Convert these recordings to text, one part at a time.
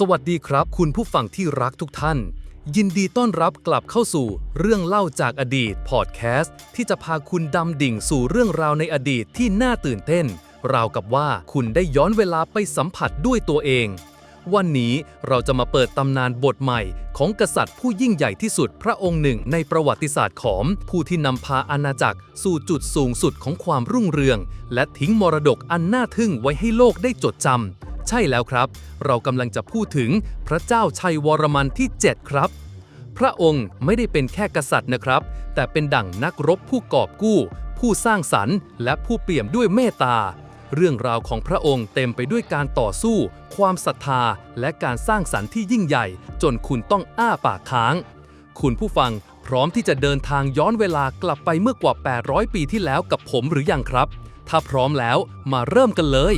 สวัสดีครับคุณผู้ฟังที่รักทุกท่านยินดีต้อนรับกลับเข้าสู่เรื่องเล่าจากอดีตพอดแคสต์ที่จะพาคุณดำดิ่งสู่เรื่องราวในอดีตที่น่าตื่นเต้นราวกับว่าคุณได้ย้อนเวลาไปสัมผัสด้วยตัวเองวันนี้เราจะมาเปิดตำนานบทใหม่ของกษัตริย์ผู้ยิ่งใหญ่ที่สุดพระองค์หนึ่งในประวัติศาสตร์ของผู้ที่นำพาอาณาจักรสู่จุดสูงสุดของความรุ่งเรืองและทิ้งมรดกอันน่าทึ่งไว้ให้โลกได้จดจำใช่แล้วครับเรากำลังจะพูดถึงพระเจ้าชัยวรมันที่ 7 ครับพระองค์ไม่ได้เป็นแค่กษัตริย์นะครับแต่เป็นดั่งนักรบผู้กอบกู้ผู้สร้างสรรค์และผู้เปี่ยมด้วยเมตตาเรื่องราวของพระองค์เต็มไปด้วยการต่อสู้ความศรัทธาและการสร้างสรรค์ที่ยิ่งใหญ่จนคุณต้องอ้าปากค้างคุณผู้ฟังพร้อมที่จะเดินทางย้อนเวลากลับไปเมื่อกว่า800 ปีที่แล้วกับผมหรือยังครับถ้าพร้อมแล้วมาเริ่มกันเลย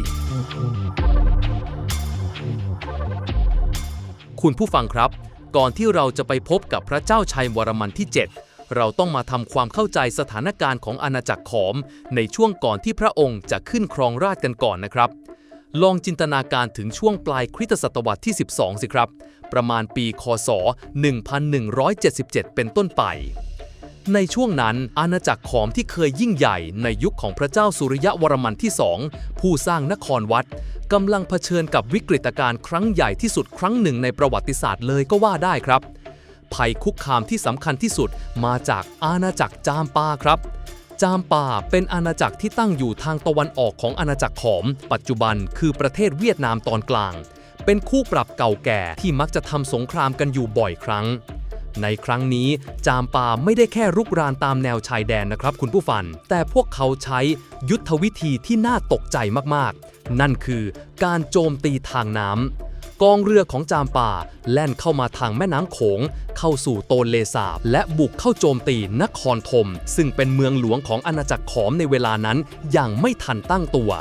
คุณผู้ฟังครับก่อนที่เราจะไปพบกับพระเจ้าชัยวรมันที่ 7เราต้องมาทำความเข้าใจสถานการณ์ของอาณาจักรขอมในช่วงก่อนที่พระองค์จะขึ้นครองราชย์กันก่อนนะครับลองจินตนาการถึงช่วงปลายคริสตศตวรรษที่ 12 สิครับประมาณปีคศ 1177 เป็นต้นไปในช่วงนั้นอาณาจักรขอมที่เคยยิ่งใหญ่ในยุคของพระเจ้าสุริยะวรมันที่ 2ผู้สร้างนครวัดกำลังเผชิญกับวิกฤตการณ์ครั้งใหญ่ที่สุดครั้งหนึ่งในประวัติศาสตร์เลยก็ว่าได้ครับภัยคุกคามที่สำคัญที่สุดมาจากอาณาจักรจามปาครับจามปาเป็นอาณาจักรที่ตั้งอยู่ทางตะวันออกของอาณาจักรขอมปัจจุบันคือประเทศเวียดนามตอนกลางเป็นคู่ปรับเก่าแก่ที่มักจะทำสงครามกันอยู่บ่อยครั้งในครั้งนี้จามปาไม่ได้แค่รุกรานตามแนวชายแดนนะครับคุณผู้ฟังแต่พวกเขาใช้ยุทธวิธีที่น่าตกใจมากๆนั่นคือการโจมตีทางน้ำกองเรือของจามปาแล่นเข้ามาทางแม่น้ำโขงเข้าสู่โตนเลสาบและบุกเข้าโจมตีนครธมซึ่งเป็นเมืองหลวงของอาณาจักรขอมในเวลานั้นอย่างไม่ทันตั้งตัว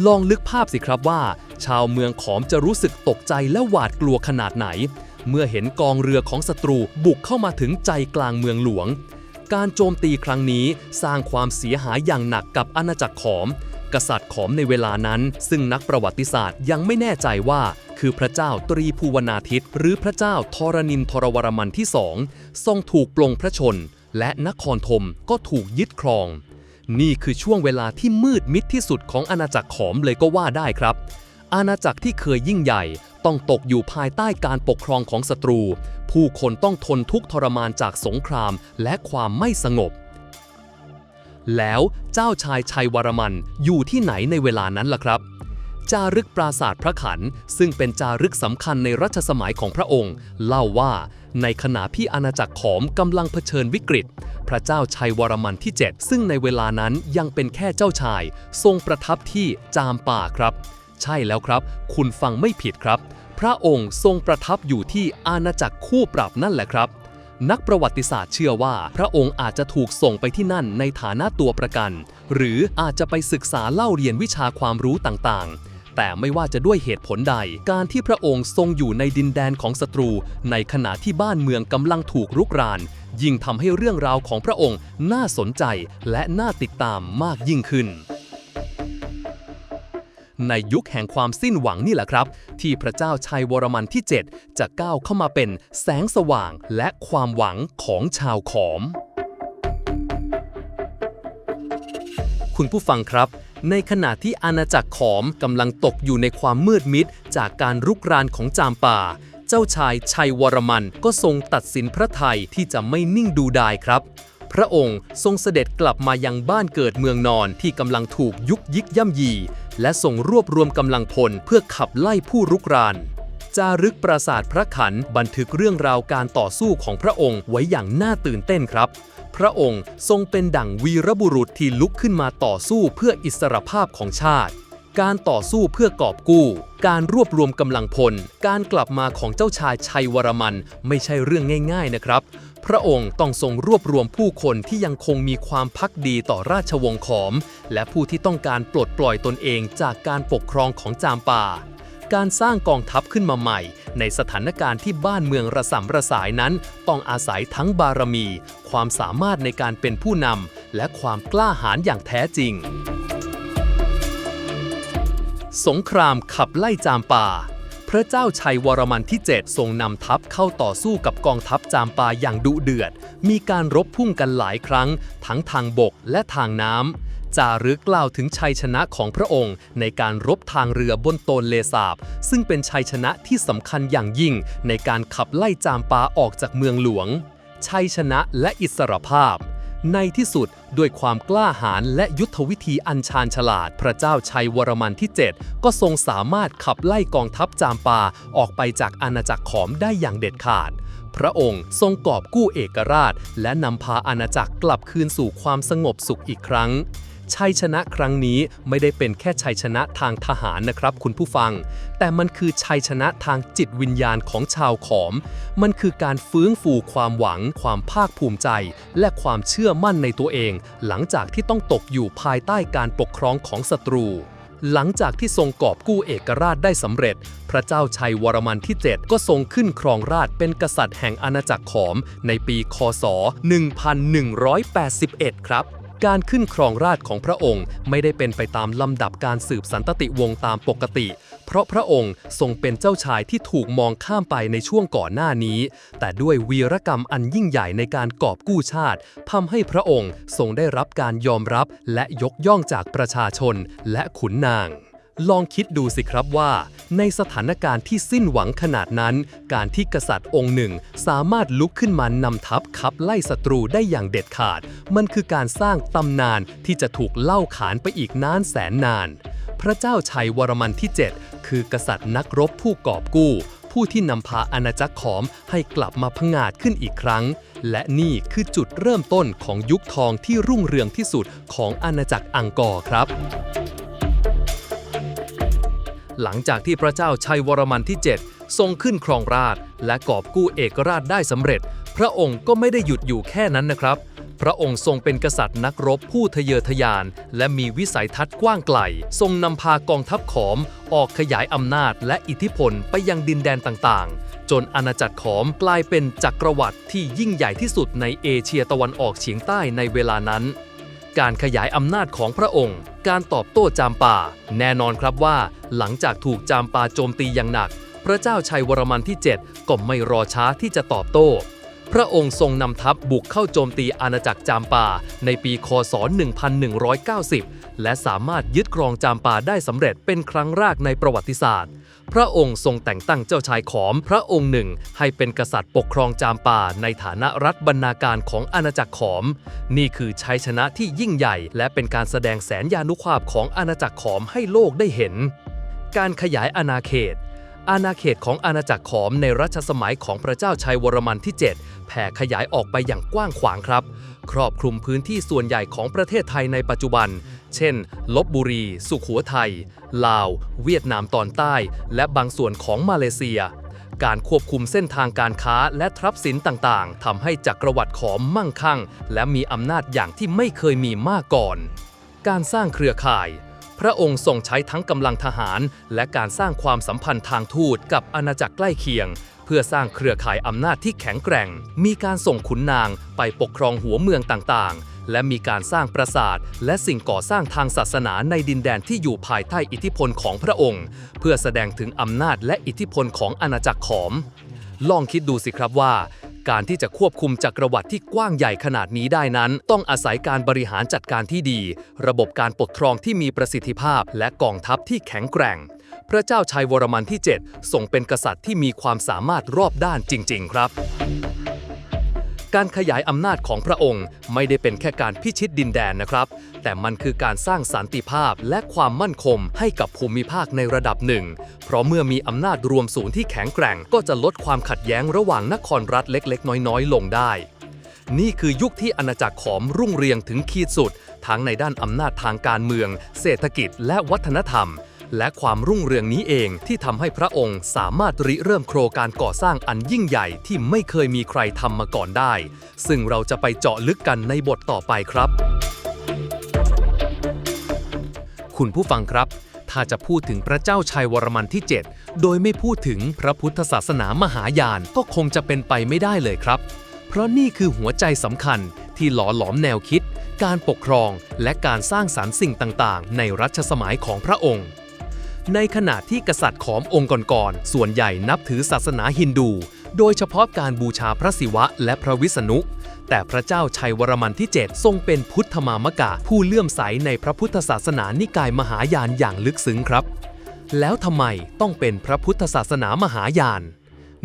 ลองนึกภาพสิครับว่าชาวเมืองขอมจะรู้สึกตกใจและหวาดกลัวขนาดไหนเมื่อเห็นกองเรือของศัตรูบุกเข้ามาถึงใจกลางเมืองหลวงการโจมตีครั้งนี้สร้างความเสียหายอย่างหนักกับอาณาจักรขอมกษัตริย์ขอมในเวลานั้นซึ่งนักประวัติศาสตร์ยังไม่แน่ใจว่าคือพระเจ้าตรีภูวนาทิตหรือพระเจ้าธรณินทรวรมันที่ 2ทรงถูกปลงพระชนและนครธมก็ถูกยึดครองนี่คือช่วงเวลาที่มืดมิดที่สุดของอาณาจักรขอมเลยก็ว่าได้ครับอาณาจักรที่เคยยิ่งใหญ่ต้องตกอยู่ภายใต้การปกครองของศัตรูผู้คนต้องทนทุกข์ทรมานจากสงครามและความไม่สงบแล้วเจ้าชายชัยวรมันอยู่ที่ไหนในเวลานั้นล่ะครับจารึกปราสาทพระขันซึ่งเป็นจารึกสำคัญในรัชสมัยของพระองค์เล่าว่าในขณะที่อาณาจักรขอมกำลังเผชิญวิกฤตพระเจ้าชัยวรมันที่ 7ซึ่งในเวลานั้นยังเป็นแค่เจ้าชายทรงประทับที่จามปาครับใช่แล้วครับคุณฟังไม่ผิดครับพระองค์ทรงประทับอยู่ที่อาณาจักรคู่ปรับนั่นแหละครับนักประวัติศาสตร์เชื่อว่าพระองค์อาจจะถูกส่งไปที่นั่นในฐานะตัวประกันหรืออาจจะไปศึกษาเล่าเรียนวิชาความรู้ต่างๆแต่ไม่ว่าจะด้วยเหตุผลใดการที่พระองค์ทรงอยู่ในดินแดนของศัตรูในขณะที่บ้านเมืองกำลังถูกรุกรานยิ่งทำให้เรื่องราวของพระองค์น่าสนใจและน่าติดตามมากยิ่งขึ้นในยุคแห่งความสิ้นหวังนี่แหละครับที่พระเจ้าชัยวรมันที่ 7จะก้าวเข้ามาเป็นแสงสว่างและความหวังของชาวขอมคุณผู้ฟังครับในขณะที่อาณาจักรขอมกำลังตกอยู่ในความมืดมิดจากการรุกรานของจามปาเจ้าชายชัยวรมันก็ทรงตัดสินพระทัยที่จะไม่นิ่งดูดายครับพระองค์ทรงเสด็จกลับมายังบ้านเกิดเมืองนอนที่กำลังถูกยุกยิกย่ำยีและทรงรวบรวมกำลังพลเพื่อขับไล่ผู้รุกรานจารึกปราสาทพระขันบันทึกเรื่องราวการต่อสู้ของพระองค์ไว้อย่างน่าตื่นเต้นครับพระองค์ทรงเป็นดั่งวีรบุรุษที่ลุกขึ้นมาต่อสู้เพื่ออิสรภาพของชาติการต่อสู้เพื่อกอบกู้การรวบรวมกำลังพลการกลับมาของเจ้าชายชัยวรมันไม่ใช่เรื่องง่ายๆนะครับพระองค์ต้องทรงรวบรวมผู้คนที่ยังคงมีความภักดีต่อราชวงศ์ขอมและผู้ที่ต้องการปลดปล่อยตนเองจากการปกครองของจามปาการสร้างกองทัพขึ้นมาใหม่ในสถานการณ์ที่บ้านเมืองระสำระสายนั้นต้องอาศัยทั้งบารมีความสามารถในการเป็นผู้นำและความกล้าหาญอย่างแท้จริงสงครามขับไล่จามปา พระเจ้าชัยวรมันที่ 7 ทรงนำทัพเข้าต่อสู้กับกองทัพจามปาอย่างดุเดือดมีการรบพุ่งกันหลายครั้งทั้งทางบกและทางน้ำจารึกกล่าวถึงชัยชนะของพระองค์ในการรบทางเรือบนโตนเลสาบซึ่งเป็นชัยชนะที่สำคัญอย่างยิ่งในการขับไล่จามปาออกจากเมืองหลวงชัยชนะและอิสรภาพในที่สุดด้วยความกล้าหาญและยุทธวิธีอันชาญฉลาดพระเจ้าชัยวรมันที่ 7 ก็ทรงสามารถขับไล่กองทัพจามปาออกไปจากอาณาจักรขอมได้อย่างเด็ดขาดพระองค์ทรงกอบกู้เอกราชและนำพาอาณาจักรกลับคืนสู่ความสงบสุขอีกครั้งชัยชนะครั้งนี้ไม่ได้เป็นแค่ชัยชนะทางทหารนะครับคุณผู้ฟังแต่มันคือชัยชนะทางจิตวิญญาณของชาวขอมมันคือการฟื้นฟูความหวังความภาคภูมิใจและความเชื่อมั่นในตัวเองหลังจากที่ต้องตกอยู่ภายใต้การปกครองของศัตรูหลังจากที่ทรงกอบกู้เอกราชได้สำเร็จพระเจ้าชัยวรมันที่ 7 ก็ทรงขึ้นครองราชย์เป็นกษัตริย์แห่งอาณาจักรขอมในปีค.ศ. 1181 ครับการขึ้นครองราชย์ของพระองค์ไม่ได้เป็นไปตามลำดับการสืบสันตติวงศ์ตามปกติเพราะพระองค์ทรงเป็นเจ้าชายที่ถูกมองข้ามไปในช่วงก่อนหน้านี้แต่ด้วยวีรกรรมอันยิ่งใหญ่ในการกอบกู้ชาติทำให้พระองค์ทรงได้รับการยอมรับและยกย่องจากประชาชนและขุนนางลองคิดดูสิครับว่าในสถานการณ์ที่สิ้นหวังขนาดนั้นการที่กษัตริย์องค์หนึ่งสามารถลุกขึ้นมานำทัพขับไล่ศัตรูได้อย่างเด็ดขาดมันคือการสร้างตำนานที่จะถูกเล่าขานไปอีกนานแสนนานพระเจ้าชัยวรมันที่ 7 คือกษัตริย์นักรบผู้กอบกู้ผู้ที่นำพาอาณาจักรขอมให้กลับมาผงาดขึ้นอีกครั้งและนี่คือจุดเริ่มต้นของยุคทองที่รุ่งเรืองที่สุดของอาณาจักรอังกอร์ครับหลังจากที่พระเจ้าชัยวรมันที่ 7 ทรงขึ้นครองราชย์และกอบกู้เอกราชได้สำเร็จพระองค์ก็ไม่ได้หยุดอยู่แค่นั้นนะครับพระองค์ทรงเป็นกษัตริย์นักรบผู้ทะเยอทะยานและมีวิสัยทัศน์กว้างไกลทรงนำพากองทัพขอมออกขยายอำนาจและอิทธิพลไปยังดินแดนต่างๆจนอาณาจักรขอมกลายเป็นจักรวรรดิที่ยิ่งใหญ่ที่สุดในเอเชียตะวันออกเฉียงใต้ในเวลานั้นการขยายอำนาจของพระองค์การตอบโต้จามปาแน่นอนครับว่าหลังจากถูกจามปาโจมตีอย่างหนักพระเจ้าชัยวรมันที่ 7 ก็ไม่รอช้าที่จะตอบโต้พระองค์ทรงนำทัพบุกเข้าโจมตีอาณาจักรจามปาในปีค.ศ. 1190 และสามารถยึดครองจามปาได้สำเร็จเป็นครั้งแรกในประวัติศาสตร์พระองค์ทรงแต่งตั้งเจ้าชายขอมพระองค์หนึ่งให้เป็นกษัตริย์ปกครองจามปาในฐานะรัฐบรรณาการของอาณาจักรขอมนี่คือชัยชนะที่ยิ่งใหญ่และเป็นการแสดงแสนยานุภาพของอาณาจักรขอมให้โลกได้เห็นการขยายอาณาเขตของอาณาจักรขอมในรัชสมัยของพระเจ้าชัยวรมันที่ 7 แผ่ขยายออกไปอย่างกว้างขวางครับครอบคลุมพื้นที่ส่วนใหญ่ของประเทศไทยในปัจจุบันเช่นลพบุรีสุโขทัยลาวเวียดนามตอนใต้และบางส่วนของมาเลเซียการควบคุมเส้นทางการค้าและทรัพย์สินต่างๆทำให้จักรวรรดิขอมมั่งคั่งและมีอำนาจอย่างที่ไม่เคยมีมาก่อนการสร้างเครือข่ายพระองค์ทรงใช้ทั้งกำลังทหารและการสร้างความสัมพันธ์ทางทูตกับอาณาจักรใกล้เคียงเพื่อสร้างเครือข่ายอำนาจที่แข็งแกร่งมีการส่งขุนนางไปปกครองหัวเมืองต่างๆและมีการสร้างปราสาทและสิ่งก่อสร้างทางศาสนาในดินแดนที่อยู่ภายใต้อิทธิพลของพระองค์เพื่อแสดงถึงอำนาจและอิทธิพลของอาณาจักรขอมลองคิดดูสิครับว่าการที่จะควบคุมจักรวรรดิที่กว้างใหญ่ขนาดนี้ได้นั้นต้องอาศัยการบริหารจัดการที่ดีระบบการปกครองที่มีประสิทธิภาพและกองทัพที่แข็งแกร่งพระเจ้าชัยวรมันที่ 7 ทรงเป็นกษัตริย์ที่มีความสามารถรอบด้านจริงๆครับการขยายอำนาจของพระองค์ไม่ได้เป็นแค่การพิชิตดินแดนนะครับแต่มันคือการสร้างสันติภาพและความมั่นคงให้กับภูมิภาคในระดับหนึ่งเพราะเมื่อมีอำนาจรวมศูนย์ที่แข็งแกร่งก็จะลดความขัดแย้งระหว่างนครรัฐเล็กๆน้อยๆลงได้นี่คือยุคที่อาณาจักรขอมรุ่งเรืองถึงขีดสุดทั้งในด้านอำนาจทางการเมืองเศรษฐกิจและวัฒนธรรมและความรุ่งเรืองนี้เองที่ทำให้พระองค์สามารถริเริ่มโครงการก่อสร้างอันยิ่งใหญ่ที่ไม่เคยมีใครทำมาก่อนได้ซึ่งเราจะไปเจาะลึกกันในบทต่อไปครับคุณผู้ฟังครับถ้าจะพูดถึงพระเจ้าชัยวรมันที่ 7 โดยไม่พูดถึงพระพุทธศาสนามหายานก็คงจะเป็นไปไม่ได้เลยครับเพราะนี่คือหัวใจสำคัญที่หล่อหลอมแนวคิดการปกครองและการสร้างสรรค์สิ่งต่างๆในรัชสมัยของพระองค์ ในขณะที่กษัตริย์ขอมองค์ก่อนๆส่วนใหญ่นับถือศาสนาฮินดู โดยเฉพาะการบูชาพระศิวะและพระวิษณุแต่พระเจ้าชัยวรมันที่ 7 ทรงเป็นพุทธมามกะผู้เลื่อมใสในพระพุทธศาสนานิกายมหายานอย่างลึกซึ้งครับแล้วทำไมต้องเป็นพระพุทธศาสนามหายาน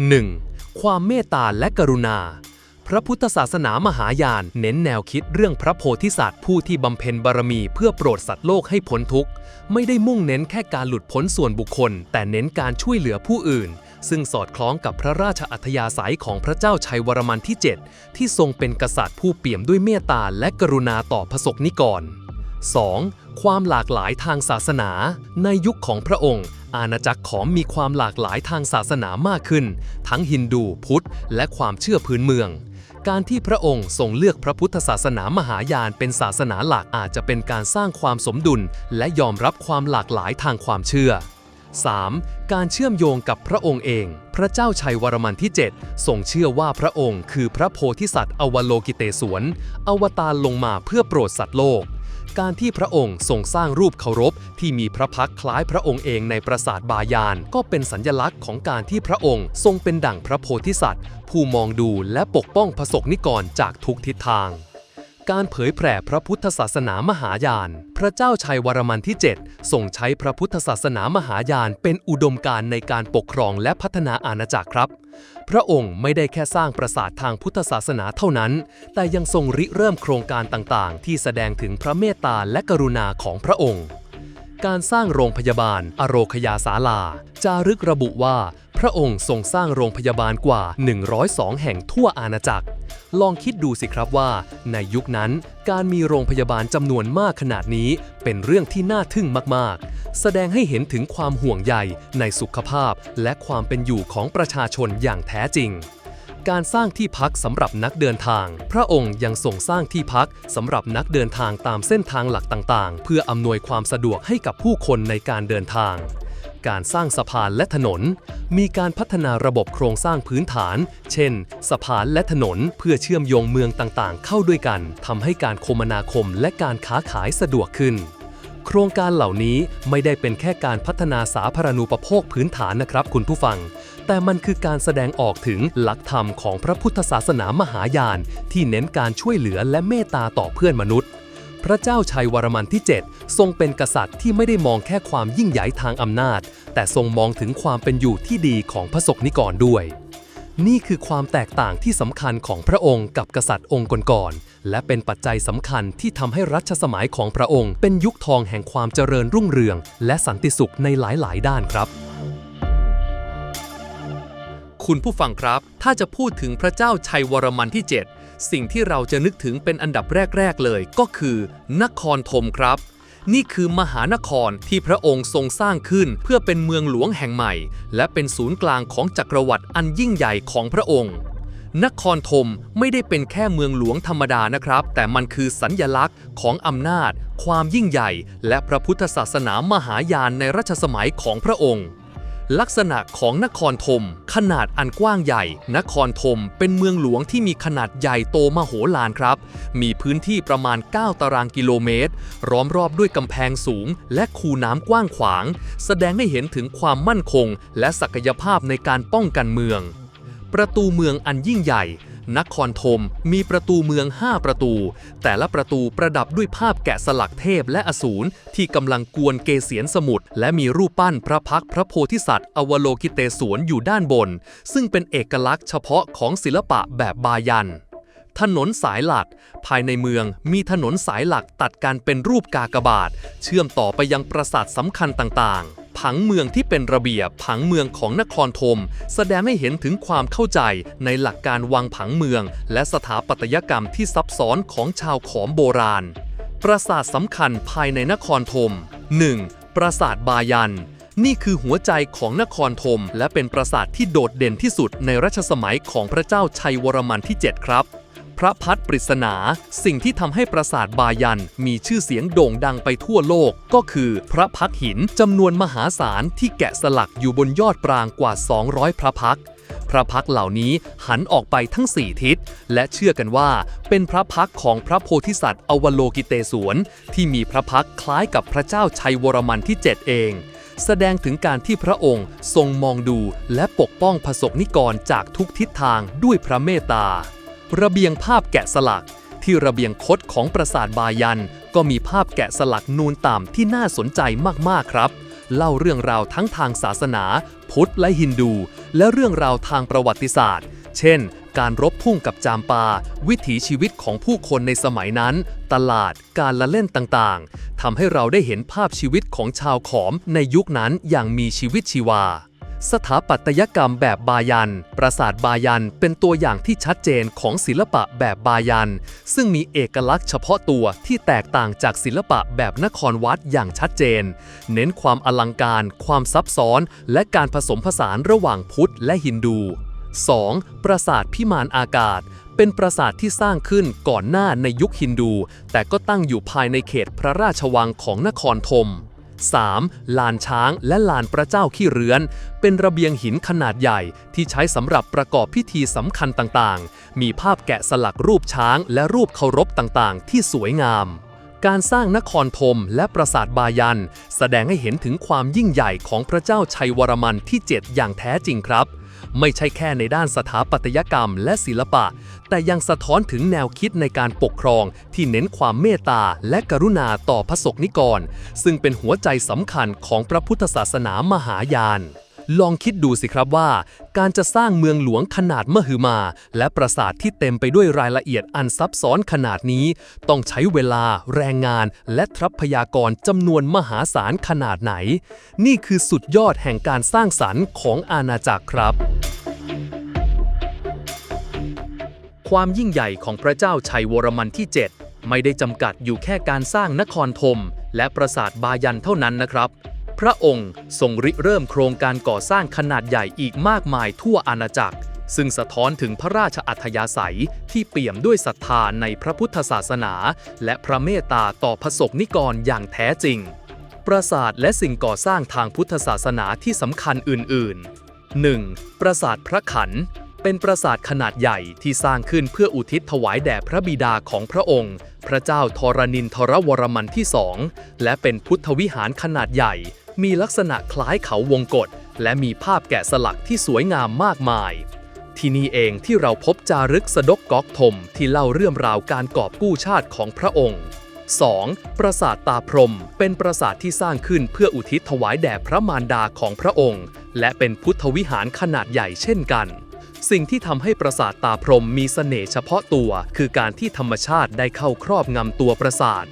1. ความเมตตาและกรุณาพระพุทธศาสนามหายานเน้นแนวคิดเรื่องพระโพธิสัตว์ผู้ที่บำเพ็ญบารมีเพื่อโปรดสัตว์โลกให้พ้นทุกข์ไม่ได้มุ่งเน้นแค่การหลุดพ้นส่วนบุคคลแต่เน้นการช่วยเหลือผู้อื่นซึ่งสอดคล้องกับพระราชอัธยาศัยของพระเจ้าชัยวรมันที่ 7 ที่ทรงเป็นกษัตริย์ผู้เปี่ยมด้วยเมตตาและกรุณาต่อพระสงฆ์นิกร 2. ความหลากหลายทางศาสนาในยุคของพระองค์อาณาจักรขอมมีความหลากหลายทางศาสนามากขึ้นทั้งฮินดูพุทธและความเชื่อพื้นเมืองการที่พระองค์ทรงเลือกพระพุทธศาสนามหายานเป็นศาสนาหลักอาจจะเป็นการสร้างความสมดุลและยอมรับความหลากหลายทางความเชื่อ 3. การเชื่อมโยงกับพระองค์เองพระเจ้าชัยวรมันที่ 7 ทรงเชื่อว่าพระองค์คือพระโพธิสัตว์อวโลกิเตศวรอวตารลงมาเพื่อโปรดสัตว์โลกการที่พระองค์ทรงสร้างรูปเคารพที่มีพระพักตร์คล้ายพระองค์เองในปราสาทบายานก็เป็นสัญลักษณ์ของการที่พระองค์ทรงเป็นดั่งพระโพธิสัตว์ผู้มองดูและปกป้องพระสงฆ์นิกรจากทุกทิศทางการเผยแผ่พระพุทธศาสนามหายานพระเจ้าชัยวรมันที่ 7 ทรงใช้พระพุทธศาสนามหายานเป็นอุดมการณ์ในการปกครองและพัฒนาอาณาจักรครับพระองค์ไม่ได้แค่สร้างปราสาททางพุทธศาสนาเท่านั้นแต่ยังทรงริเริ่มโครงการต่างๆที่แสดงถึงพระเมตตาและกรุณาของพระองค์การสร้างโรงพยาบาลอโรคยาศาลาจารึกระบุว่าพระองค์ทรงสร้างโรงพยาบาลกว่า102แห่งทั่วอาณาจักรลองคิดดูสิครับว่าในยุคนั้นการมีโรงพยาบาลจำนวนมากขนาดนี้เป็นเรื่องที่น่าทึ่งมากๆแสดงให้เห็นถึงความห่วงใยในสุขภาพและความเป็นอยู่ของประชาชนอย่างแท้จริงการสร้างที่พักสำหรับนักเดินทางพระองค์ยังทรงสร้างที่พักสำหรับนักเดินทางตามเส้นทางหลักต่างๆเพื่ออำนวยความสะดวกให้กับผู้คนในการเดินทางการสร้างสะพานและถนนมีการพัฒนาระบบโครงสร้างพื้นฐานเช่นสะพานและถนนเพื่อเชื่อมโยงเมืองต่างๆเข้าด้วยกันทำให้การคมนาคมและการค้าขายสะดวกขึ้นโครงการเหล่านี้ไม่ได้เป็นแค่การพัฒนาสาธารณูปโภคพื้นฐานนะครับคุณผู้ฟังแต่มันคือการแสดงออกถึงหลักธรรมของพระพุทธศาสนามหายานที่เน้นการช่วยเหลือและเมตตาต่อเพื่อนมนุษย์พระเจ้าชัยวรมันที่ 7 ทรงเป็นกษัตริย์ที่ไม่ได้มองแค่ความยิ่งใหญ่ทางอำนาจแต่ทรงมองถึงความเป็นอยู่ที่ดีของพระสงฆ์นิกรด้วยนี่คือความแตกต่างที่สำคัญของพระองค์กับกษัตริย์องค์ก่อนๆและเป็นปัจจัยสำคัญที่ทำให้รัชสมัยของพระองค์เป็นยุคทองแห่งความเจริญรุ่งเรืองและสันติสุขในหลายๆด้านครับคุณผู้ฟังครับถ้าจะพูดถึงพระเจ้าชัยวรมันที่ 7 สิ่งที่เราจะนึกถึงเป็นอันดับแรกๆเลยก็คือนครธมครับนี่คือมหานครที่พระองค์ทรงสร้างขึ้นเพื่อเป็นเมืองหลวงแห่งใหม่และเป็นศูนย์กลางของจักรวรรดิอันยิ่งใหญ่ของพระองค์นครธมไม่ได้เป็นแค่เมืองหลวงธรรมดานะครับแต่มันคือสัญลักษณ์ของอำนาจความยิ่งใหญ่และพระพุทธศาสนามหายานในรัชสมัยของพระองค์ลักษณะของนครธมขนาดอันกว้างใหญ่นครธมเป็นเมืองหลวงที่มีขนาดใหญ่โตมโหฬารครับมีพื้นที่ประมาณ9ตารางกิโลเมตรล้อมรอบด้วยกำแพงสูงและคูน้ำกว้างขวางแสดงให้เห็นถึงความมั่นคงและศักยภาพในการป้องกันเมืองประตูเมืองอันยิ่งใหญ่นครธมมีประตูเมือง5ประตูแต่ละประตูประดับด้วยภาพแกะสลักเทพและอสูรที่กำลังกวนเกษียณสมุทรและมีรูปปั้นพระพักตร์พระโพธิสัตว์อวโลกิเตศวรอยู่ด้านบนซึ่งเป็นเอกลักษณ์เฉพาะของศิลปะแบบบายันถนนสายหลักภายในเมืองมีถนนสายหลักตัดกันเป็นรูปกากบาทเชื่อมต่อไปยังปราสาทสำคัญต่างๆผังเมืองที่เป็นระเบียบผังเมืองของนครธมแสดงให้เห็นถึงความเข้าใจในหลักการวางผังเมืองและสถาปัตยกรรมที่ซับซ้อนของชาวขอมโบราณปราสาทสำคัญภายในนครธม 1. ปราสาทบายันนี่คือหัวใจของนครธมและเป็นปราสาทที่โดดเด่นที่สุดในรัชสมัยของพระเจ้าชัยวรมันที่ 7 ครับพระพัฒน์ปริศนาสิ่งที่ทำให้ปราสาทบายันมีชื่อเสียงโด่งดังไปทั่วโลกก็คือพระพักตร์หินจำนวนมหาศาลที่แกะสลักอยู่บนยอดปรางกว่า200พระพักตร์พระพักตร์เหล่านี้หันออกไปทั้ง4ทิศและเชื่อกันว่าเป็นพระพักตร์ของพระโพธิสัตว์อวโลกิเตศวรที่มีพระพักตร์คล้ายกับพระเจ้าชัยวรมันที่ 7 เอง แสดงถึงการที่พระองค์ทรงมองดูและปกป้องพระสงฆ์นิกรจากทุกทิศทางด้วยพระเมตตาระเบียงภาพแกะสลักที่ระเบียงคดของปราสาทบายันก็มีภาพแกะสลักนูนต่ำที่น่าสนใจมากๆครับเล่าเรื่องราวทั้งทางศาสนาพุทธและฮินดูและเรื่องราวทางประวัติศาสตร์เช่นการรบพุ่งกับจามปาวิถีชีวิตของผู้คนในสมัยนั้นตลาดการละเล่นต่างๆทำให้เราได้เห็นภาพชีวิตของชาวขอมในยุคนั้นอย่างมีชีวิตชีวาสถาปัตยกรรมแบบบายันปราสาทบายันเป็นตัวอย่างที่ชัดเจนของศิลปะแบบบายันซึ่งมีเอกลักษณ์เฉพาะตัวที่แตกต่างจากศิลปะแบบนครวัดอย่างชัดเจนเน้นความอลังการความซับซ้อนและการผสมผสานระหว่างพุทธและฮินดู 2. ปราสาทพิมานอากาศเป็นปราสาทที่สร้างขึ้นก่อนหน้าในยุคฮินดูแต่ก็ตั้งอยู่ภายในเขตพระราชวังของนครธม 3. ลานช้างและลานพระเจ้าขี้เรื้อนเป็นระเบียงหินขนาดใหญ่ที่ใช้สำหรับประกอบพิธีสำคัญต่างๆมีภาพแกะสลักรูปช้างและรูปเคารพต่างๆที่สวยงามการสร้างนครธมและปราสาทบายันแสดงให้เห็นถึงความยิ่งใหญ่ของพระเจ้าชัยวรมันที่ 7 อย่างแท้จริงครับไม่ใช่แค่ในด้านสถาปัตยกรรมและศิลปะแต่ยังสะท้อนถึงแนวคิดในการปกครองที่เน้นความเมตตาและกรุณาต่อพระสงฆ์นิกรซึ่งเป็นหัวใจสำคัญของพระพุทธศาสนามหายานลองคิดดูสิครับว่าการจะสร้างเมืองหลวงขนาดมหึมาและปราสาทที่เต็มไปด้วยรายละเอียดอันซับซ้อนขนาดนี้ต้องใช้เวลาแรงงานและทรัพยากรจำนวนมหาศาลขนาดไหนนี่คือสุดยอดแห่งการสร้างสรรค์ของอาณาจักรครับความยิ่งใหญ่ของพระเจ้าชัยวรมันที่ 7 ไม่ได้จำกัดอยู่แค่การสร้างนครธมและปราสาทบายันเท่านั้นนะครับพระองค์ทรงริเริ่มโครงการก่อสร้างขนาดใหญ่อีกมากมายทั่วอาณาจักรซึ่งสะท้อนถึงพระราชอัธยาศัยที่เปี่ยมด้วยศรัทธาในพระพุทธศาสนาและพระเมตตาต่อพระสงฆ์นิกรอย่างแท้จริงปราสาทและสิ่งก่อสร้างทางพุทธศาสนาที่สำคัญอื่นๆ 1. ปราสาทพระขันเป็นปราสาทขนาดใหญ่ที่สร้างขึ้นเพื่ออุทิศถวายแด่พระบิดาของพระองค์พระเจ้าธรณินทรวรมันที่ 2และเป็นพุทธวิหารขนาดใหญ่มีลักษณะคล้ายเขาวงกตและมีภาพแกะสลักที่สวยงามมากมายที่นี่เองที่เราพบจารึกสะดกก๊อกธมที่เล่าเรื่องราวการกอบกู้ชาติของพระองค์ 2. ปราสาทตาพรหมเป็นปราสาทที่สร้างขึ้นเพื่ออุทิศถวายแด่พระมารดาของพระองค์และเป็นพุทธวิหารขนาดใหญ่เช่นกันสิ่งที่ทำให้ปราสาทตาพรหมมีเสน่ห์เฉพาะตัวคือการที่ธรรมชาติได้เข้าครอบงำตัวปราสาท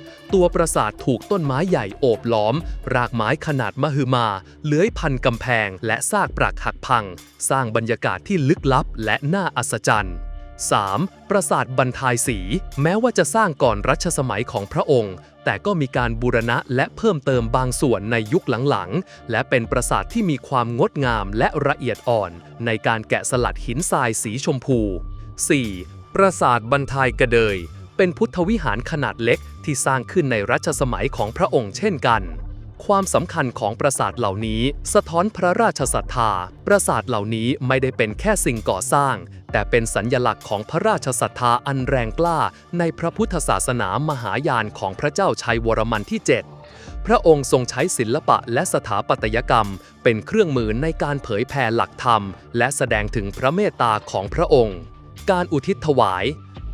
ถูกต้นไม้ใหญ่โอบล้อมรากไม้ขนาดมหึมาเลื้อยพันกำแพงและซากปรักหักพังสร้างบรรยากาศที่ลึกลับและน่าอัศจรรย์ 3. ปราสาทบรรทายศรีแม้ว่าจะสร้างก่อนรัชสมัยของพระองค์แต่ก็มีการบูรณะและเพิ่มเติมบางส่วนในยุคหลังๆและเป็นปราสาทที่มีความงดงามและละเอียดอ่อนในการแกะสลักหินทรายสีชมพู 4. ปราสาทบรรทายกระเดยเป็นพุทธวิหารขนาดเล็กที่สร้างขึ้นในรัชสมัยของพระองค์เช่นกันความสำคัญของปราสาทเหล่านี้สะท้อนพระราชศรัทธาปราสาทเหล่านี้ไม่ได้เป็นแค่สิ่งก่อสร้างแต่เป็นสัญลักษณ์ของพระราชศรัทธาอันแรงกล้าในพระพุทธศาสนามหายานของพระเจ้าชัยวรมันที่ 7พระองค์ทรงใช้ศิลปะและสถาปัตยกรรมเป็นเครื่องมือในการเผยแผ่หลักธรรมและแสดงถึงพระเมตตาของพระองค์การอุทิศถวาย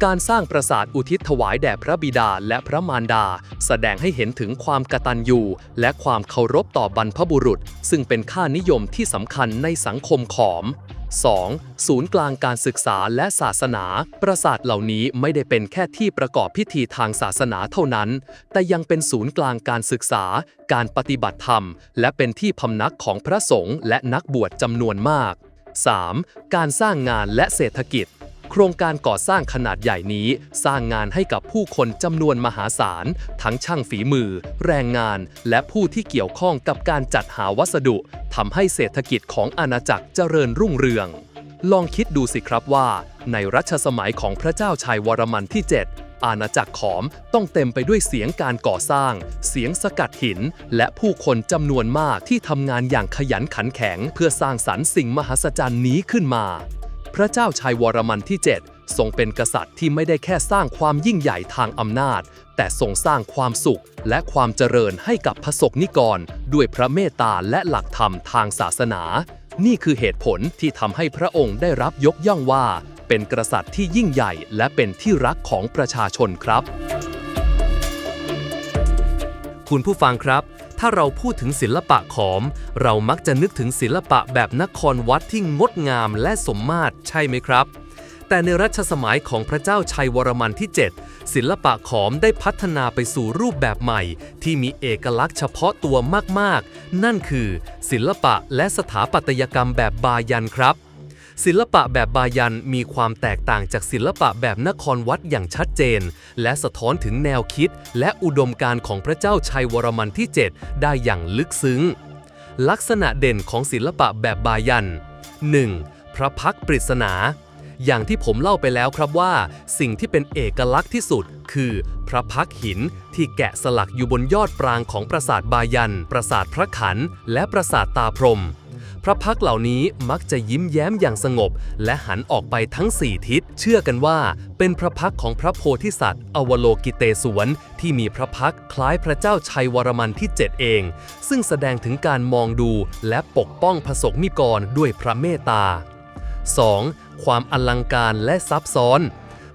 การสร้างปราสาทอุทิศถวายแด่พระบิดาและพระมารดาแสดงให้เห็นถึงความกตัญญูและความเคารพต่อบรรพบุรุษซึ่งเป็นค่านิยมที่สำคัญในสังคมขอม 2. ศูนย์กลางการศึกษาและศาสนาปราสาทเหล่านี้ไม่ได้เป็นแค่ที่ประกอบพิธีทางศาสนาเท่านั้นแต่ยังเป็นศูนย์กลางการศึกษาการปฏิบัติธรรมและเป็นที่พำนักของพระสงฆ์และนักบวชจำนวนมาก 3. การสร้างงานและเศรษฐกิจโครงการก่อสร้างขนาดใหญ่นี้สร้างงานให้กับผู้คนจำนวนมหาศาลทั้งช่างฝีมือแรงงานและผู้ที่เกี่ยวข้องกับการจัดหาวัสดุทำให้เศรษฐกิจของอาณาจักรเจริญรุ่งเรืองลองคิดดูสิครับว่าในรัชสมัยของพระเจ้าชัยวรมันที่ 7อาณาจักรขอมต้องเต็มไปด้วยเสียงการก่อสร้างเสียงสกัดหินและผู้คนจำนวนมากที่ทำงานอย่างขยันขันแข็งเพื่อสร้างสรรค์สิ่งมหัศจรรย์นี้ขึ้นมาพระเจ้าชัยวรมันที่ 7 ทรงเป็นกษัตริย์ที่ไม่ได้แค่สร้างความยิ่งใหญ่ทางอำนาจแต่ทรงสร้างความสุขและความเจริญให้กับพระสงฆ์นิกรด้วยพระเมตตาและหลักธรรมทางศาสนานี่คือเหตุผลที่ทำให้พระองค์ได้รับยกย่องว่าเป็นกษัตริย์ที่ยิ่งใหญ่และเป็นที่รักของประชาชนครับคุณผู้ฟังครับถ้าเราพูดถึงศิลปะขอมเรามักจะนึกถึงศิลปะแบบนครวัดที่งดงามและสมมาตรใช่ไหมครับแต่ในรัชสมัยของพระเจ้าชัยวรมันที่ 7ศิลปะขอมได้พัฒนาไปสู่รูปแบบใหม่ที่มีเอกลักษณ์เฉพาะตัวมากๆนั่นคือศิลปะและสถาปัตยกรรมแบบบายันครับศิลปะแบบบายันมีความแตกต่างจากศิลปะแบบนครวัดอย่างชัดเจนและสะท้อนถึงแนวคิดและอุดมการณ์ของพระเจ้าชัยวรมันที่ 7ได้อย่างลึกซึ้งลักษณะเด่นของศิลปะแบบบายัน 1. พระพักตร์ปริศนาอย่างที่ผมเล่าไปแล้วครับว่าสิ่งที่เป็นเอกลักษณ์ที่สุดคือพระพักตร์หินที่แกะสลักอยู่บนยอดปรางของปราสาทบายันปราสาทพระขันและปราสาทตาพรหมพระพักตร์เหล่านี้มักจะยิ้มแย้มอย่างสงบและหันออกไปทั้ง4ทิศเชื่อกันว่าเป็นพระพักตร์ของพระโพธิสัตว์อวโลกิเตศวรที่มีพระพักตร์คล้ายพระเจ้าชัยวรมันที่ 7เองซึ่งแสดงถึงการมองดูและปกป้องพระสงฆ์นิกรด้วยพระเมตตา 2. ความอลังการและซับซ้อน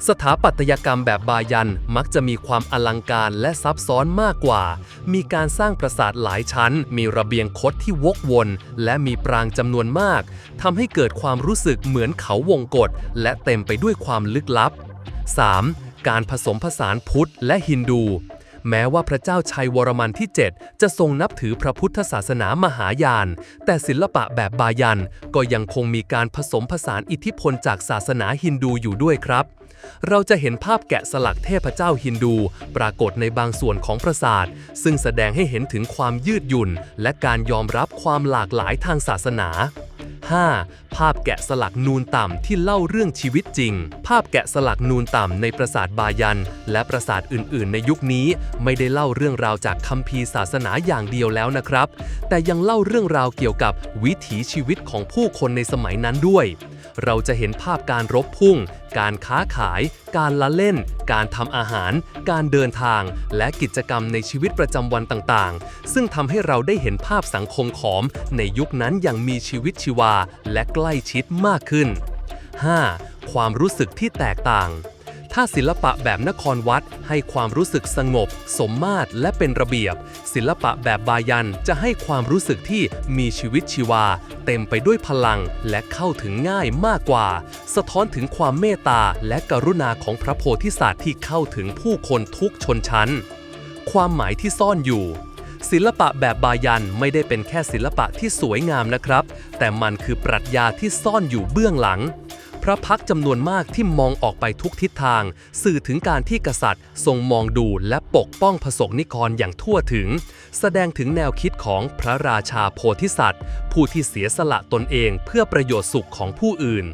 สถาปัตยกรรมแบบบายันมักจะมีความอลังการและซับซ้อนมากกว่ามีการสร้างปราสาทหลายชั้นมีระเบียงคดที่วกวนและมีปรางจำนวนมากทำให้เกิดความรู้สึกเหมือนเขาวงกฏและเต็มไปด้วยความลึกลับ 3. การผสมผสานพุทธและฮินดูแม้ว่าพระเจ้าชัยวรมันที่ 7จะทรงนับถือพระพุทธศาสนามหายานแต่ศิลปะแบบบายันก็ยังคงมีการผสมผสานอิทธิพลจากศาสนาฮินดูอยู่ด้วยครับเราจะเห็นภาพแกะสลักเทพเจ้าฮินดูปรากฏในบางส่วนของปราสาทซึ่งแสดงให้เห็นถึงความยืดหยุ่นและการยอมรับความหลากหลายทางศาสนา 5. ภาพแกะสลักนูนต่ำที่เล่าเรื่องชีวิตจริงภาพแกะสลักนูนต่ำในปราสาทบายันและปราสาทอื่นๆในยุคนี้ไม่ได้เล่าเรื่องราวจากคัมภีร์ศาสนาอย่างเดียวแล้วนะครับแต่ยังเล่าเรื่องราวเกี่ยวกับวิถีชีวิตของผู้คนในสมัยนั้นด้วยเราจะเห็นภาพการรบพุ่งการค้าขายการละเล่นการทำอาหารการเดินทางและกิจกรรมในชีวิตประจำวันต่างๆซึ่งทำให้เราได้เห็นภาพสังคมขอมในยุคนั้นอย่างมีชีวิตชีวาและใกล้ชิดมากขึ้น 5. ความรู้สึกที่แตกต่างถ้าศิลปะแบบนครวัดให้ความรู้สึกสงบสมมาตรและเป็นระเบียบศิลปะแบบบายันจะให้ความรู้สึกที่มีชีวิตชีวาเต็มไปด้วยพลังและเข้าถึงง่ายมากกว่าสะท้อนถึงความเมตตาและกรุณาของพระโพธิสัตว์ที่เข้าถึงผู้คนทุกชนชั้นความหมายที่ซ่อนอยู่ศิลปะแบบบายันไม่ได้เป็นแค่ศิลปะที่สวยงามนะครับแต่มันคือปรัชญาที่ซ่อนอยู่เบื้องหลังพระพักตร์จำนวนมากที่มองออกไปทุกทิศทางสื่อถึงการที่กษัตริย์ทรงมองดูและปกป้องพระสงฆ์นิกรอย่างทั่วถึงแสดงถึงแนวคิดของพระราชาโพธิสัตว์ผู้ที่เสียสละตนเองเพื่อประโยชน์สุขของผู้อื่น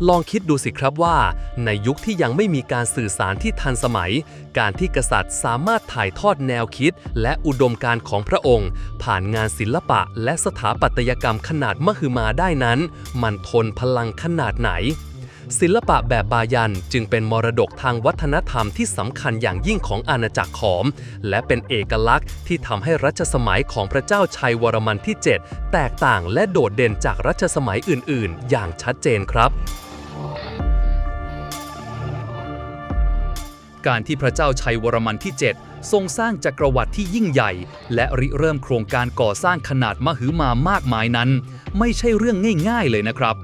ลองคิดดูสิครับว่าในยุคที่ยังไม่มีการสื่อสารที่ทันสมัยการที่กษัตริย์สามารถถ่ายทอดแนวคิดและอุดมการณ์ของพระองค์ผ่านงานศิลปะและสถาปัตยกรรมขนาดมหึมาได้นั้นมันทนพลังขนาดไหนศิลปะแบบบายันจึงเป็นมรดกทางวัฒนธรรมที่สำคัญอย่างยิ่งของอาณาจักรขอมและเป็นเอกลักษณ์ที่ทำให้รัชสมัยของพระเจ้าชัยวรมันที่ 7แตกต่างและโดดเด่นจากรัชสมัยอื่นๆอย่างชัดเจนครับการที่พระเจ้าชัยวรมันที่ 7ทรงสร้างจักรวรรดิที่ยิ่งใหญ่และริเริ่มโครงการก่อสร้างขนาดมหึมามากมายนั้นไม่ใช่เรื่องง่ายๆเลยนะครับ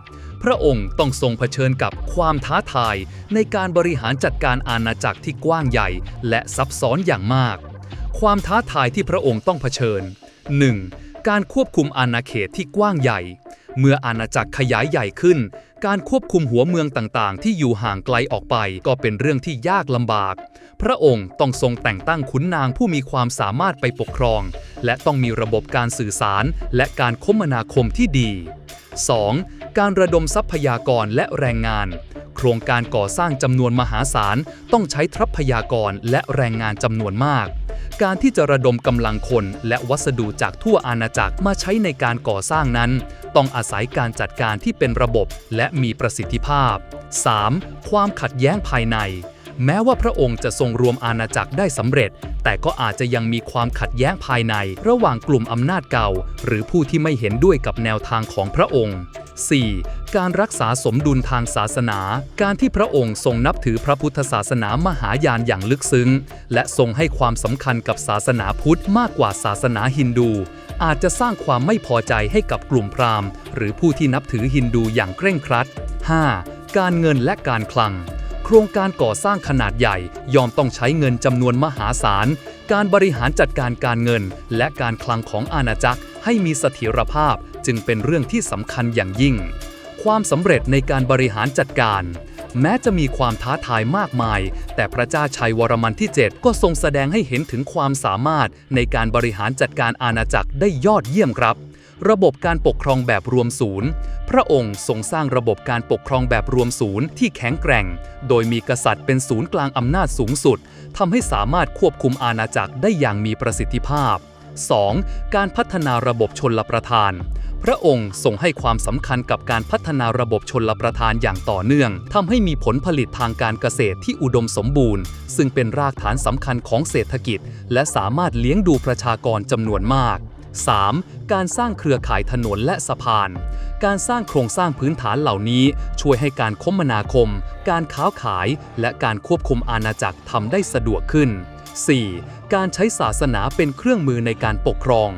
พระองค์ต้องทรงเผชิญกับความท้าทายในการบริหารจัดการอาณาจักรที่กว้างใหญ่และซับซ้อนอย่างมากความท้าทายที่พระองค์ต้องเผชิญ 1. การควบคุมอาณาเขตที่กว้างใหญ่เมื่ออาณาจักรขยายใหญ่ขึ้นการควบคุมหัวเมืองต่างๆที่อยู่ห่างไกลออกไปก็เป็นเรื่องที่ยากลำบากพระองค์ต้องทรงแต่งตั้งขุนนางผู้มีความสามารถไปปกครองและต้องมีระบบการสื่อสารและการคมนาคมที่ดี 2. การระดมทรัพยากรและแรงงานโครงการก่อสร้างจำนวนมหาศาลต้องใช้ทรัพยากรและแรงงานจำนวนมาก การที่จะระดมกำลังคนและวัสดุจากทั่วอาณาจักรมาใช้ในการก่อสร้างนั้นต้องอาศัยการจัดการที่เป็นระบบและมีประสิทธิภาพ 3. ความขัดแย้งภายในแม้ว่าพระองค์จะทรงรวมอาณาจักรได้สำเร็จแต่ก็อาจจะยังมีความขัดแย้งภายในระหว่างกลุ่มอำนาจเก่าหรือผู้ที่ไม่เห็นด้วยกับแนวทางของพระองค์ 4. การรักษาสมดุลทางศาสนาการที่พระองค์ทรงนับถือพระพุทธศาสนามหายานอย่างลึกซึ้งและทรงให้ความสำคัญกับศาสนาพุทธมากกว่าศาสนาฮินดูอาจจะสร้างความไม่พอใจให้กับกลุ่มพราหมณ์หรือผู้ที่นับถือฮินดูอย่างเคร่งครัด 5. การเงินและการคลังโครงการก่อสร้างขนาดใหญ่ยอมต้องใช้เงินจำนวนมหาศาลการบริหารจัดการการเงินและการคลังของอาณาจักรให้มีเสถียรภาพจึงเป็นเรื่องที่สำคัญอย่างยิ่งความสำเร็จในการบริหารจัดการแม้จะมีความท้าทายมากมายแต่พระเจ้าชัยวรมันที่ 7 ก็ทรงแสดงให้เห็นถึงความสามารถในการบริหารจัดการอาณาจักรได้ยอดเยี่ยมครับระบบการปกครองแบบรวมศูนย์พระองค์ทรงสร้างระบบการปกครองแบบรวมศูนย์ที่แข็งแกร่งโดยมีกษัตริย์เป็นศูนย์กลางอำนาจสูงสุดทำให้สามารถควบคุมอาณาจักรได้อย่างมีประสิทธิภาพ 2. การพัฒนาระบบชลประทานพระองค์ทรงให้ความสำคัญกับการพัฒนาระบบชลประทานอย่างต่อเนื่องทำให้มีผลผลิตทางการเกษตรที่อุดมสมบูรณ์ซึ่งเป็นรากฐานสำคัญของเศรษฐกิจและสามารถเลี้ยงดูประชากรจำนวนมาก 3. การสร้างเครือข่ายถนนและสะพานการสร้างโครงสร้างพื้นฐานเหล่านี้ช่วยให้การคมนาคมการค้าขายและการควบคุมอาณาจักรทำได้สะดวกขึ้น 4. การใช้ศาสนาเป็นเครื่องมือในการปกครอง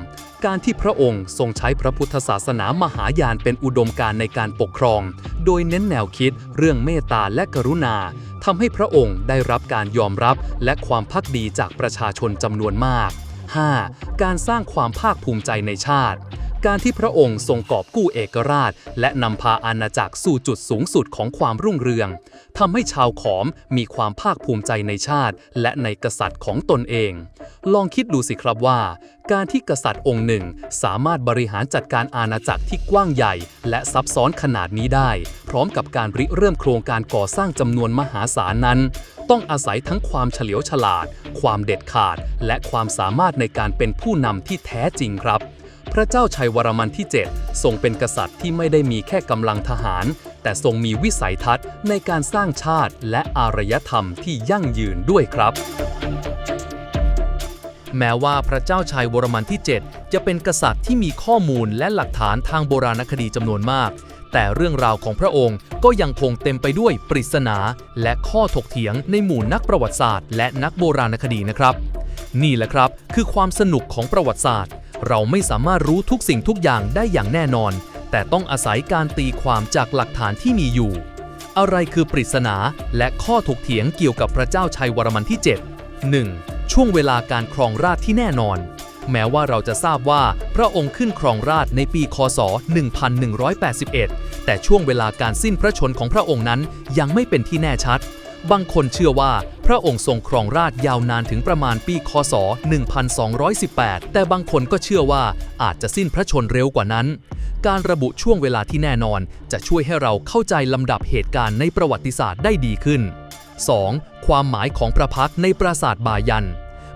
การที่พระองค์ทรงใช้พระพุทธศาสนามหายานเป็นอุดมการณ์ในการปกครองโดยเน้นแนวคิดเรื่องเมตตาและกรุณาทำให้พระองค์ได้รับการยอมรับและความภักดีจากประชาชนจำนวนมาก 5. การสร้างความภาคภูมิใจในชาติการที่พระองค์ทรงกอบกู้เอกราชและนำพาอาณาจักรสู่จุดสูงสุดของความรุ่งเรืองทำให้ชาวขอมมีความภาคภูมิใจในชาติและในกษัตริย์ของตนเองลองคิดดูสิครับว่าการที่กษัตริย์องค์หนึ่งสามารถบริหารจัดการอาณาจักรที่กว้างใหญ่และซับซ้อนขนาดนี้ได้พร้อมกับการริเริ่มโครงการก่อสร้างจำนวนมหาศาลนั้นต้องอาศัยทั้งความเฉลียวฉลาดความเด็ดขาดและความสามารถในการเป็นผู้นำที่แท้จริงครับพระเจ้าชัยวรมันที่ 7 ทรงเป็นกษัตริย์ที่ไม่ได้มีแค่กำลังทหารแต่ทรงมีวิสัยทัศน์ในการสร้างชาติและอารยธรรมที่ยั่งยืนด้วยครับแม้ว่าพระเจ้าชัยวรมันที่ 7 จะเป็นกษัตริย์ที่มีข้อมูลและหลักฐานทางโบราณคดีจำนวนมากแต่เรื่องราวของพระองค์ก็ยังคงเต็มไปด้วยปริศนาและข้อถกเถียงในหมู่นักประวัติศาสตร์และนักโบราณคดีนะครับนี่แหละครับคือความสนุกของประวัติศาสตร์เราไม่สามารถรู้ทุกสิ่งทุกอย่างได้อย่างแน่นอนแต่ต้องอาศัยการตีความจากหลักฐานที่มีอยู่อะไรคือปริศนาและข้อถกเถียงเกี่ยวกับพระเจ้าชัยวรมันที่ 7 1. ช่วงเวลาการครองราชย์ที่แน่นอนแม้ว่าเราจะทราบว่าพระองค์ขึ้นครองราชย์ในปีคศ 1181 แต่ช่วงเวลาการสิ้นพระชนของพระองค์นั้นยังไม่เป็นที่แน่ชัดบางคนเชื่อว่าพระองค์ทรงครองราชย์ยาวนานถึงประมาณปีคศ 1218 แต่บางคนก็เชื่อว่าอาจจะสิ้นพระชนเร็วกว่านั้นการระบุช่วงเวลาที่แน่นอนจะช่วยให้เราเข้าใจลำดับเหตุการณ์ในประวัติศาสตร์ได้ดีขึ้น 2. ความหมายของพระพักตร์ในปราสาทบายัน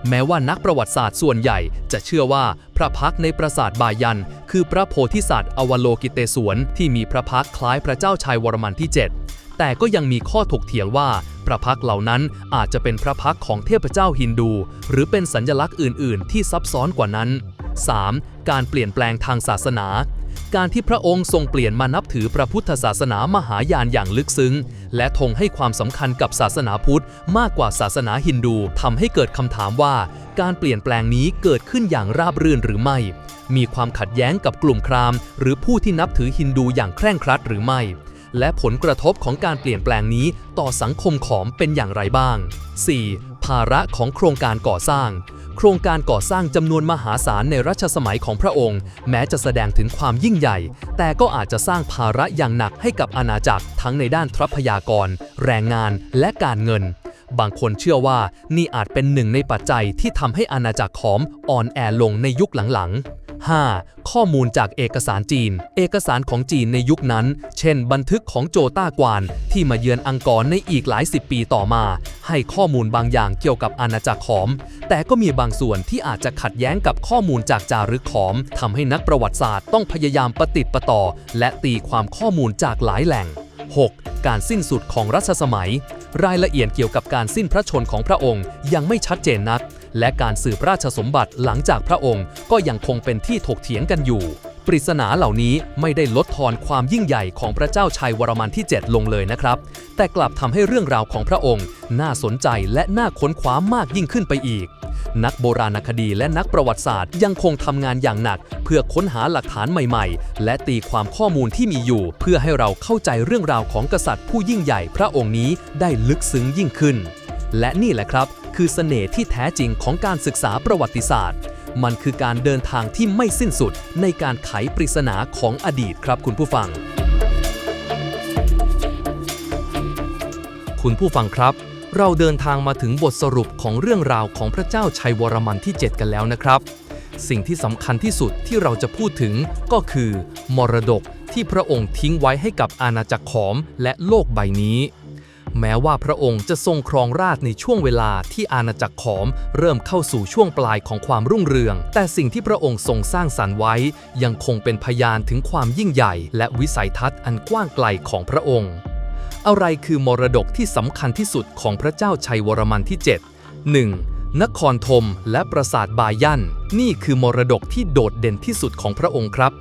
แม้ว่านักประวัติศาสตร์ส่วนใหญ่จะเชื่อว่าพระพักตร์ในปราสาทบายันคือพระโพธิสัตว์อวโลกิเตศวรที่มีพระพักตร์คล้ายพระเจ้าชัยวรมันที่ 7 แต่ก็ยังมีข้อถกเถียงว่าพระพักตร์เหล่านั้นอาจจะเป็นพระพักตร์ของเทพเจ้าฮินดูหรือเป็นสัญลักษณ์อื่นๆที่ซับซ้อนกว่านั้น 3. การเปลี่ยนแปลงทางศาสนาการที่พระองค์ทรงเปลี่ยนมานับถือพระพุทธศาสนามหายานอย่างลึกซึ้งและทงให้ความสำคัญกับศาสนาพุทธมากกว่าศาสนาฮินดูทำให้เกิดคำถามว่าการเปลี่ยนแปลงนี้เกิดขึ้นอย่างราบรื่นหรือไม่มีความขัดแย้งกับกลุ่มพราหมณ์หรือผู้ที่นับถือฮินดูอย่างเคร่งครัดหรือไม่และผลกระทบของการเปลี่ยนแปลงนี้ต่อสังคมขอมเป็นอย่างไรบ้าง 4. ภาระของโครงการก่อสร้างโครงการก่อสร้างจำนวนมหาศาลในรัชสมัยของพระองค์แม้จะแสดงถึงความยิ่งใหญ่แต่ก็อาจจะสร้างภาระอย่างหนักให้กับอาณาจักรทั้งในด้านทรัพยากรแรงงานและการเงินบางคนเชื่อว่านี่อาจเป็นหนึ่งในปัจจัยที่ทำให้อาณาจักรขอมอ่อนแอลงในยุคหลังๆ 5. ข้อมูลจากเอกสารจีนเอกสารของจีนในยุคนั้นเช่นบันทึกของโจต้ากวานที่มาเยือนอังกอร์ในอีกหลายสิบปีต่อมาให้ข้อมูลบางอย่างเกี่ยวกับอาณาจักรขอมแต่ก็มีบางส่วนที่อาจจะขัดแย้งกับข้อมูลจากจารึกขอมทำให้นักประวัติศาสตร์ต้องพยายามประติดประต่อและตีความข้อมูลจากหลายแหล่ง 6. การสิ้นสุดของรัชสมัยรายละเอียดเกี่ยวกับการสิ้นพระชนของพระองค์ยังไม่ชัดเจนนักและการสืบราชสมบัติหลังจากพระองค์ก็ยังคงเป็นที่ถกเถียงกันอยู่ปริศนาเหล่านี้ไม่ได้ลดทอนความยิ่งใหญ่ของพระเจ้าชัยวรมันที่ 7 ลงเลยนะครับแต่กลับทำให้เรื่องราวของพระองค์น่าสนใจและน่าค้นคว้ามากยิ่งขึ้นไปอีกนักโบราณคดีและนักประวัติศาสตร์ยังคงทำงานอย่างหนักเพื่อค้นหาหลักฐานใหม่ๆและตีความข้อมูลที่มีอยู่เพื่อให้เราเข้าใจเรื่องราวของกษัตริย์ผู้ยิ่งใหญ่พระองค์นี้ได้ลึกซึ้งยิ่งขึ้นและนี่แหละครับคือเสน่ห์ที่แท้จริงของการศึกษาประวัติศาสตร์มันคือการเดินทางที่ไม่สิ้นสุดในการไขปริศนาของอดีตครับคุณผู้ฟังคุณผู้ฟังครับเราเดินทางมาถึงบทสรุปของเรื่องราวของพระเจ้าชัยวรมันที่ 7 กันแล้วนะครับสิ่งที่สำคัญที่สุดที่เราจะพูดถึงก็คือมรดกที่พระองค์ทิ้งไว้ให้กับอาณาจักรขอมและโลกใบนี้แม้ว่าพระองค์จะทรงครองราชย์ในช่วงเวลาที่อาณาจักรขอมเริ่มเข้าสู่ช่วงปลายของความรุ่งเรืองแต่สิ่งที่พระองค์ทรงสร้างสรรค์ไว้ยังคงเป็นพยานถึงความยิ่งใหญ่และวิสัยทัศน์อันกว้างไกลของพระองค์อะไรคือมรดกที่สำคัญที่สุดของพระเจ้าชัยวรมันที่ 7 1. นครธมและปราสาทบายันนี่คือมรดกที่โดดเด่นที่สุดของพระองค์ครับ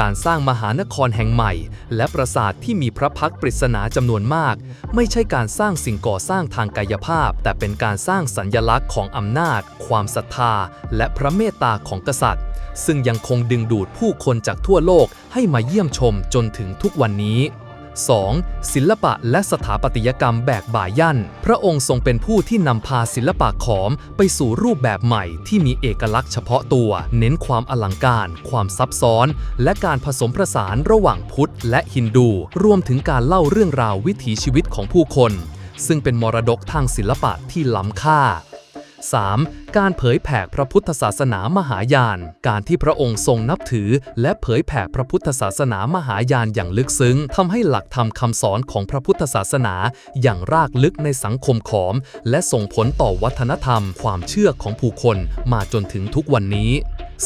การสร้างมหานครแห่งใหม่และปราสาทที่มีพระพักตร์ปริศนาจำนวนมากไม่ใช่การสร้างสิ่งก่อสร้างทางกายภาพแต่เป็นการสร้างสัญลักษณ์ของอำนาจความศรัทธาและพระเมตตาของกษัตริย์ซึ่งยังคงดึงดูดผู้คนจากทั่วโลกให้มาเยี่ยมชมจนถึงทุกวันนี้ 2. ศิลปะและสถาปัตยกรรมแบบบายันพระองค์ทรงเป็นผู้ที่นำพาศิลปะขอมไปสู่รูปแบบใหม่ที่มีเอกลักษณ์เฉพาะตัวเน้นความอลังการความซับซ้อนและการผสมผสานระหว่างพุทธและฮินดูรวมถึงการเล่าเรื่องราววิถีชีวิตของผู้คนซึ่งเป็นมรดกทางศิลปะที่ล้ำค่า 3. การเผยแผ่พระพุทธศาสนามหายานการที่พระองค์ทรงนับถือและเผยแผ่พระพุทธศาสนามหายานอย่างลึกซึ้งทำให้หลักธรรมคำสอนของพระพุทธศาสนาอย่างรากลึกในสังคมขอมและส่งผลต่อวัฒนธรรมความเชื่อของผู้คนมาจนถึงทุกวันนี้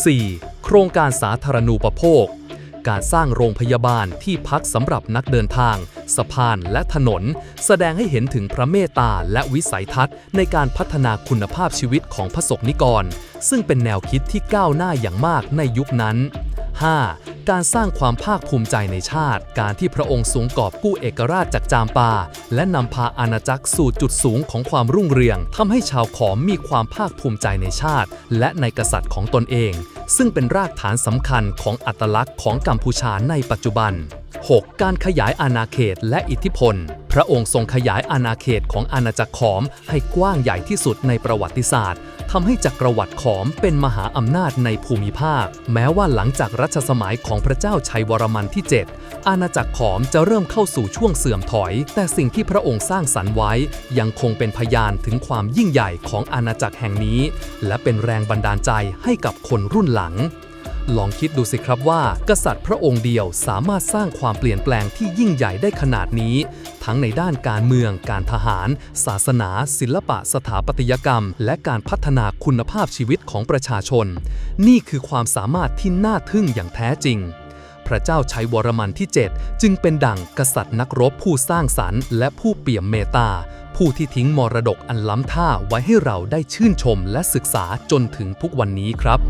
4. โครงการสาธารณูปโภคการสร้างโรงพยาบาลที่พักสำหรับนักเดินทางสะพานและถนนแสดงให้เห็นถึงพระเมตตาและวิสัยทัศน์ในการพัฒนาคุณภาพชีวิตของพระสงฆ์นิกรซึ่งเป็นแนวคิดที่ก้าวหน้าอย่างมากในยุคนั้น 5. การสร้างความภาคภูมิใจในชาติการที่พระองค์ทรงกอบกู้เอกราชจากจามปาและนำพาอาณาจักรสู่จุดสูงของความรุ่งเรืองทำให้ชาวขอมมีความภาคภูมิใจในชาติและในกษัตริย์ของตนเองซึ่งเป็นรากฐานสำคัญของอัตลักษณ์ของกัมพูชาในปัจจุบัน 6. การขยายอาณาเขตและอิทธิพลพระองค์ทรงขยายอาณาเขตของอาณาจักรขอมให้กว้างใหญ่ที่สุดในประวัติศาสตร์ทำให้จักรวรรดิขอมเป็นมหาอำนาจในภูมิภาคแม้ว่าหลังจากรัชสมัยของพระเจ้าชัยวรมันที่ 7 อาณาจักรขอมจะเริ่มเข้าสู่ช่วงเสื่อมถอยแต่สิ่งที่พระองค์สร้างสรรค์ไว้ยังคงเป็นพยานถึงความยิ่งใหญ่ของอาณาจักรแห่งนี้และเป็นแรงบันดาลใจให้กับคนรุ่นหลังลองคิดดูสิครับว่ากษัตริย์พระองค์เดียวสามารถสร้างความเปลี่ยนแปลงที่ยิ่งใหญ่ได้ขนาดนี้ทั้งในด้านการเมืองการทหารศาสนาศิลปะสถาปัตยกรรมและการพัฒนาคุณภาพชีวิตของประชาชนนี่คือความสามารถที่น่าทึ่งอย่างแท้จริงพระเจ้าชัยวรมันที่ 7 จึงเป็นดั่งกษัตริย์นักรบผู้สร้างสรรค์และผู้เปี่ยมเมตตาผู้ที่ทิ้งมรดกอันล้ำค่าไว้ให้เราได้ชื่นชมและศึกษาจนถึงทุกวันนี้ครับ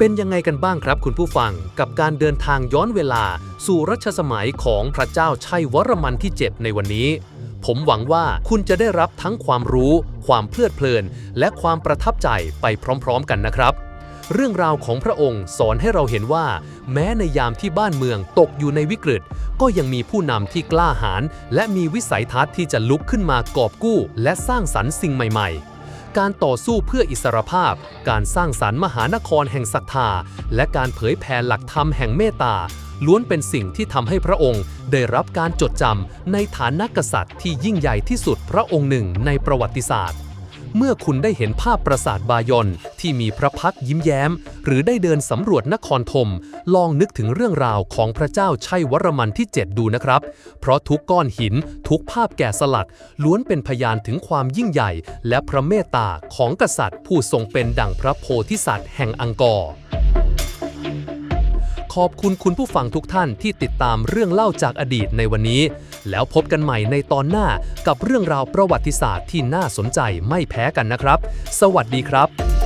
เป็นยังไงกันบ้างครับคุณผู้ฟังกับการเดินทางย้อนเวลาสู่รัชสมัยของพระเจ้าชัยวรมันที่ 7 ในวันนี้ผมหวังว่าคุณจะได้รับทั้งความรู้ความเพลิดเพลินและความประทับใจไปพร้อมๆกันนะครับเรื่องราวของพระองค์สอนให้เราเห็นว่าแม้ในยามที่บ้านเมืองตกอยู่ในวิกฤตก็ยังมีผู้นำที่กล้าหาญและมีวิสัยทัศน์ที่จะลุกขึ้นมากอบกู้และสร้างสรรค์สิ่งใหม่ๆการต่อสู้เพื่ออิสรภาพการสร้างสรรค์มหานครแห่งศรัทธาและการเผยแผ่หลักธรรมแห่งเมตตาล้วนเป็นสิ่งที่ทำให้พระองค์ได้รับการจดจำในฐานะกษัตริย์ที่ยิ่งใหญ่ที่สุดพระองค์หนึ่งในประวัติศาสตร์ เมื่อคุณได้เห็นภาพปราสาทบายอนที่มีพระพักตร์ยิ้มแย้มหรือได้เดินสำรวจนครธมลองนึกถึงเรื่องราวของพระเจ้าชัยวรมันที่ 7 ดูนะครับเพราะทุกก้อนหินทุกภาพแกะสลักล้วนเป็นพยานถึงความยิ่งใหญ่และพระเมตตาของกษัตริย์ผู้ทรงเป็นดั่งพระโพธิสัตว์แห่งอังกอร์ขอบคุณคุณผู้ฟังทุกท่านที่ติดตามเรื่องเล่าจากอดีตในวันนี้แล้วพบกันใหม่ในตอนหน้ากับเรื่องราวประวัติศาสตร์ที่น่าสนใจไม่แพ้กันนะครับสวัสดีครับ